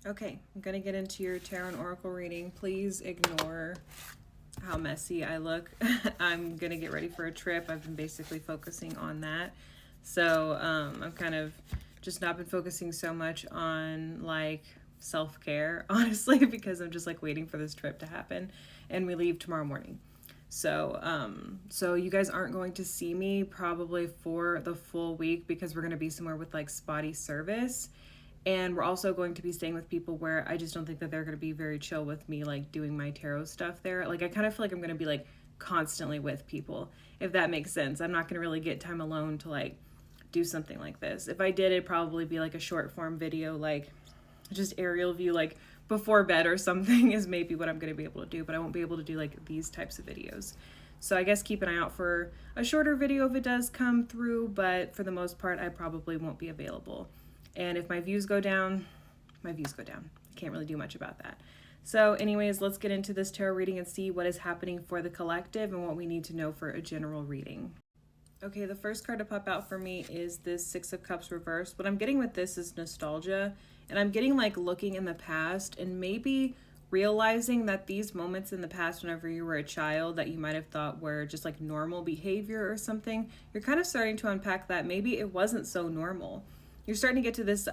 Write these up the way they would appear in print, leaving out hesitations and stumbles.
Okay, I'm gonna get into your tarot and oracle reading. Please ignore how messy I look. I'm gonna get ready for a trip. I've been basically focusing on that. So I've kind of just not been focusing so much on like self-care, honestly, because I'm just like waiting for this trip to happen. And we leave tomorrow morning. So you guys aren't going to see me probably for the full week because we're gonna be somewhere with like spotty service. And we're also going to be staying with people where I just don't think that they're going to be very chill with me, like doing my tarot stuff there. Like, I kind of feel like I'm going to be like constantly with people, if that makes sense. I'm not going to really get time alone to like do something like this. If I did, it'd probably be like a short form video, like just aerial view, like before bed or something, is maybe what I'm going to be able to do. But I won't be able to do like these types of videos. So I guess keep an eye out for a shorter video if it does come through. But for the most part, I probably won't be available. And if my views go down, my views go down. I can't really do much about that. So anyways, let's get into this tarot reading and see what is happening for the collective and what we need to know for a general reading. Okay, the first card to pop out for me is this Six of Cups reversed. What I'm getting with this is nostalgia. And I'm getting like looking in the past and maybe realizing that these moments in the past whenever you were a child that you might have thought were just like normal behavior or something, you're kind of starting to unpack that maybe it wasn't so normal. You're starting to get to this,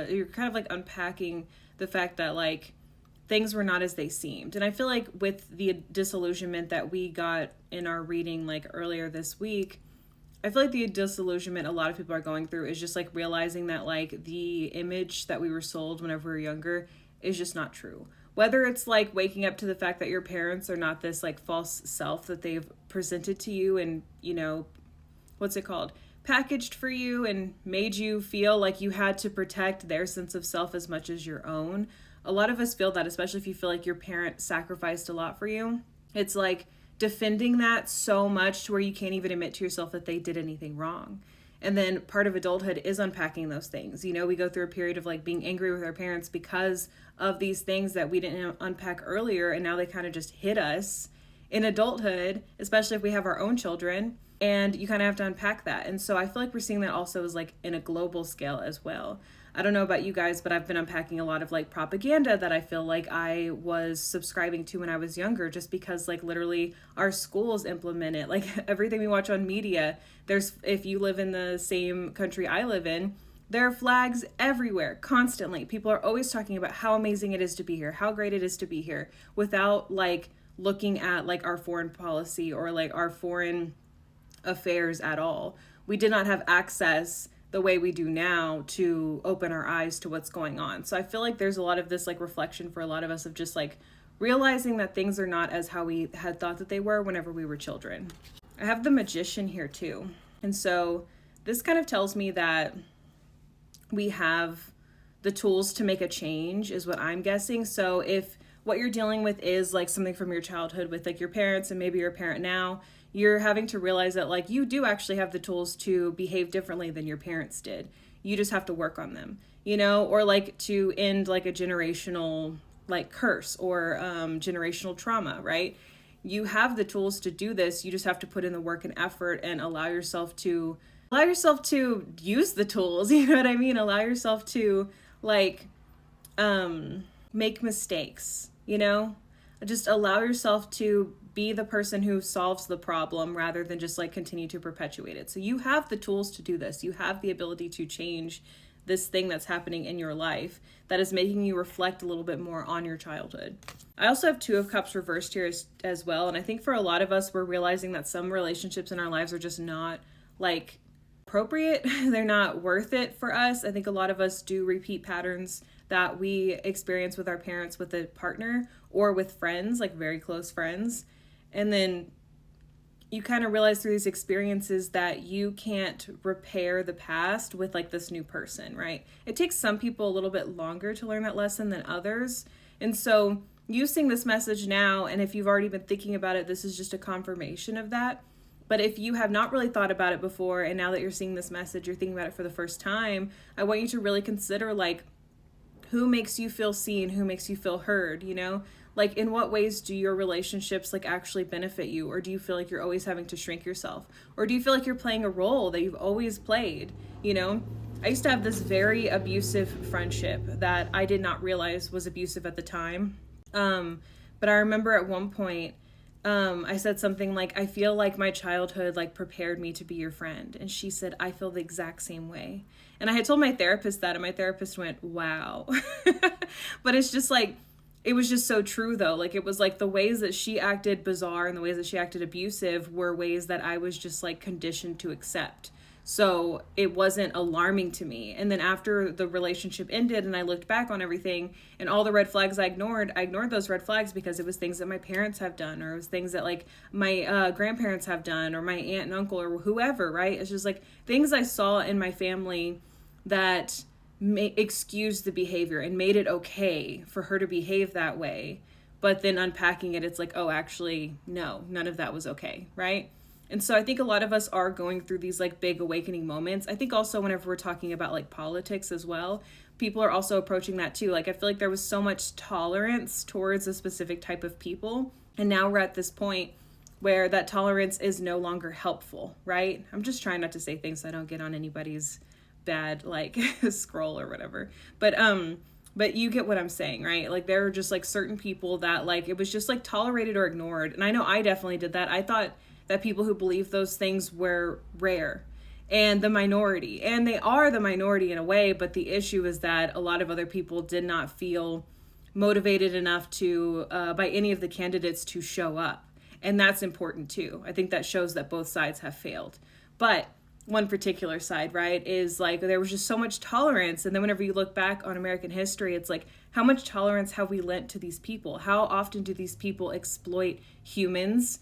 you're kind of like unpacking the fact that like things were not as they seemed. And I feel like with the disillusionment that we got in our reading like earlier this week, I feel like the disillusionment a lot of people are going through is just like realizing that like the image that we were sold whenever we were younger is just not true. Whether it's like waking up to the fact that your parents are not this like false self that they've presented to you and, you know, what's it called? Packaged for you and made you feel like you had to protect their sense of self as much as your own. A lot of us feel that, especially if you feel like your parent sacrificed a lot for you. It's like defending that so much to where you can't even admit to yourself that they did anything wrong. And then part of adulthood is unpacking those things. You know, we go through a period of like being angry with our parents because of these things that we didn't unpack earlier, and now they kind of just hit us in adulthood, especially if we have our own children. And you kind of have to unpack that. And so I feel like we're seeing that also as like in a global scale as well. I don't know about you guys, but I've been unpacking a lot of like propaganda that I feel like I was subscribing to when I was younger, just because like literally our schools implement it. Like everything we watch on media, there's, if you live in the same country I live in, there are flags everywhere, constantly. People are always talking about how amazing it is to be here, how great it is to be here, without like looking at like our foreign policy or like our foreign affairs at all. We did not have access the way we do now to open our eyes to what's going on. So I feel like there's a lot of this like reflection for a lot of us of just like realizing that things are not as how we had thought that they were whenever we were children. I have the Magician here too. And so this kind of tells me that we have the tools to make a change is what I'm guessing. So if what you're dealing with is like something from your childhood with like your parents and maybe you're a parent now, you're having to realize that like you do actually have the tools to behave differently than your parents did. You just have to work on them, you know, or like to end like a generational like curse or generational trauma, right? You have the tools to do this. You just have to put in the work and effort and allow yourself to use the tools. You know what I mean? Allow yourself to like make mistakes, you know? Just allow yourself to be the person who solves the problem rather than just like continue to perpetuate it. So you have the tools to do this. You have the ability to change this thing that's happening in your life that is making you reflect a little bit more on your childhood. I also have Two of Cups reversed here as well. And I think for a lot of us, we're realizing that some relationships in our lives are just not like appropriate. They're not worth it for us. I think a lot of us do repeat patterns that we experience with our parents, with a partner, or with friends, like very close friends. And then you kind of realize through these experiences that you can't repair the past with like this new person, right? It takes some people a little bit longer to learn that lesson than others. And so you seeing this message now, and if you've already been thinking about it, this is just a confirmation of that. But if you have not really thought about it before, and now that you're seeing this message, you're thinking about it for the first time, I want you to really consider like, who makes you feel seen? Who makes you feel heard? You know, like in what ways do your relationships like actually benefit you? Or do you feel like you're always having to shrink yourself? Or do you feel like you're playing a role that you've always played? You know, I used to have this very abusive friendship that I did not realize was abusive at the time. But I remember at one point, I said something like, I feel like my childhood like prepared me to be your friend. And she said, I feel the exact same way. And I had told my therapist that, and my therapist went, wow. But it's just like, it was just so true though. Like, it was like the ways that she acted bizarre and the ways that she acted abusive were ways that I was just like conditioned to accept. So it wasn't alarming to me. And then after the relationship ended and I looked back on everything and all the red flags I ignored those red flags because it was things that my parents have done, or it was things that like my grandparents have done, or my aunt and uncle, or whoever, right? It's just like things I saw in my family that excused the behavior and made it okay for her to behave that way. But then unpacking it, it's like, oh, actually, no, none of that was okay, right? And so I think a lot of us are going through these like big awakening moments. I think also whenever we're talking about like politics as well, people are also approaching that too. Like, I feel like there was so much tolerance towards a specific type of people. And now we're at this point where that tolerance is no longer helpful, right? I'm just trying not to say things so I don't get on anybody's bad like scroll or whatever. But you get what I'm saying, right? Like, there are just like certain people that like it was just like tolerated or ignored. And I know I definitely did that. I thought that people who believe those things were rare and the minority. And they are the minority in a way, but the issue is that a lot of other people did not feel motivated enough to, by any of the candidates, to show up. And that's important too. I think that shows that both sides have failed. But one particular side, right, is like there was just so much tolerance. And then whenever you look back on American history, it's like, how much tolerance have we lent to these people? How often do these people exploit humans,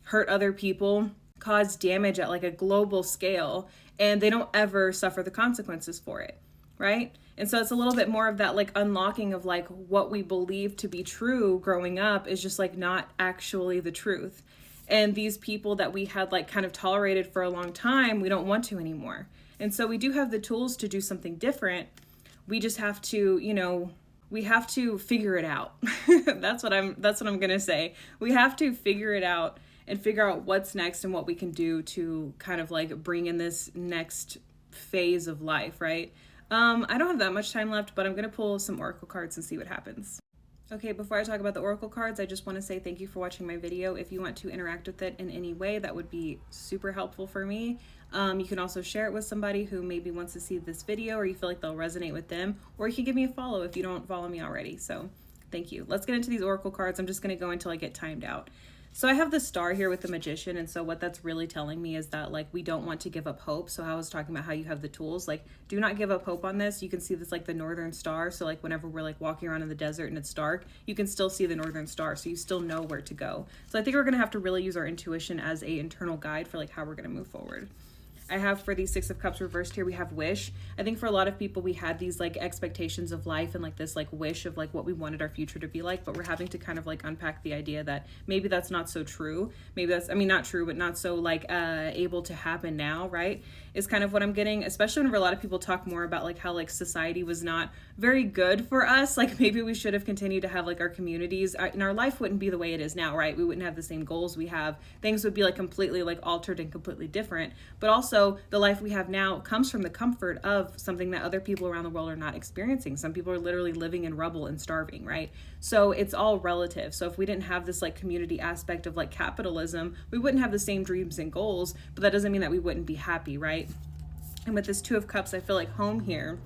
hurt other people, cause damage at like a global scale, and they don't ever suffer the consequences for it, right? And so it's a little bit more of that like unlocking of like what we believe to be true growing up is just like not actually the truth. And these people that we had like kind of tolerated for a long time, we don't want to anymore. And so we do have the tools to do something different. We just have to, we have to figure it out. That's what I'm going to say. We have to figure it out and figure out what's next and what we can do to kind of like bring in this next phase of life, right? I don't have that much time left, but I'm going to pull some oracle cards and see what happens. Okay, before I talk about the oracle cards, I just want to say thank you for watching my video. If you want to interact with it in any way, that would be super helpful for me. You can also share it with somebody who maybe wants to see this video, or you feel like they'll resonate with them, or you can give me a follow if you don't follow me already. So thank you. Let's get into these oracle cards. I'm just going to go until I get timed out. So I have the star here with the magician. And so what that's really telling me is that like, we don't want to give up hope. So I was talking about how you have the tools, like do not give up hope on this. You can see this like the northern star. So like whenever we're like walking around in the desert and it's dark, you can still see the northern star. So you still know where to go. So I think we're going to have to really use our intuition as a internal guide for like how we're going to move forward. I have for the Six of Cups reversed here, we have wish. I think for a lot of people, we had these like expectations of life and like this like wish of like what we wanted our future to be like, but we're having to kind of like unpack the idea that maybe that's not so true. Maybe that's, not true, but not so like able to happen now, right? Is kind of what I'm getting, especially whenever a lot of people talk more about like how like society was not very good for us. Like maybe we should have continued to have like our communities and our life wouldn't be the way it is now, right? We wouldn't have the same goals we have. Things would be like completely like altered and completely different. But also the life we have now comes from the comfort of something that other people around the world are not experiencing. Some people are literally living in rubble and starving, right? So it's all relative. So if we didn't have this like community aspect of like capitalism, we wouldn't have the same dreams and goals, but that doesn't mean that we wouldn't be happy, right? And with this Two of Cups, I feel like home here,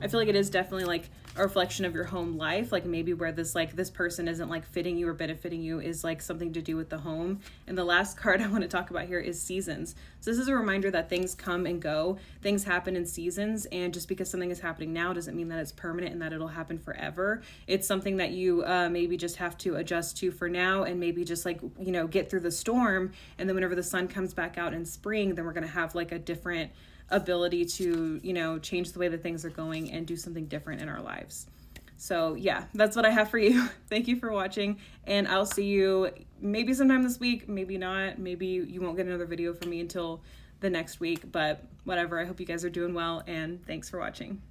I feel like it is definitely like a reflection of your home life. Like maybe where this person isn't like fitting you or benefiting you is like something to do with the home. And the last card I want to talk about here is seasons. So this is a reminder that things come and go, things happen in seasons. And just because something is happening now doesn't mean that it's permanent and that it'll happen forever. It's something that you maybe just have to adjust to for now, and maybe just like, get through the storm. And then whenever the sun comes back out in spring, then we're going to have like a different ability to, change the way that things are going and do something different in our lives. So yeah, that's what I have for you. Thank you for watching, and I'll see you maybe sometime this week, maybe not, maybe you won't get another video from me until the next week, but whatever. I hope you guys are doing well, and thanks for watching.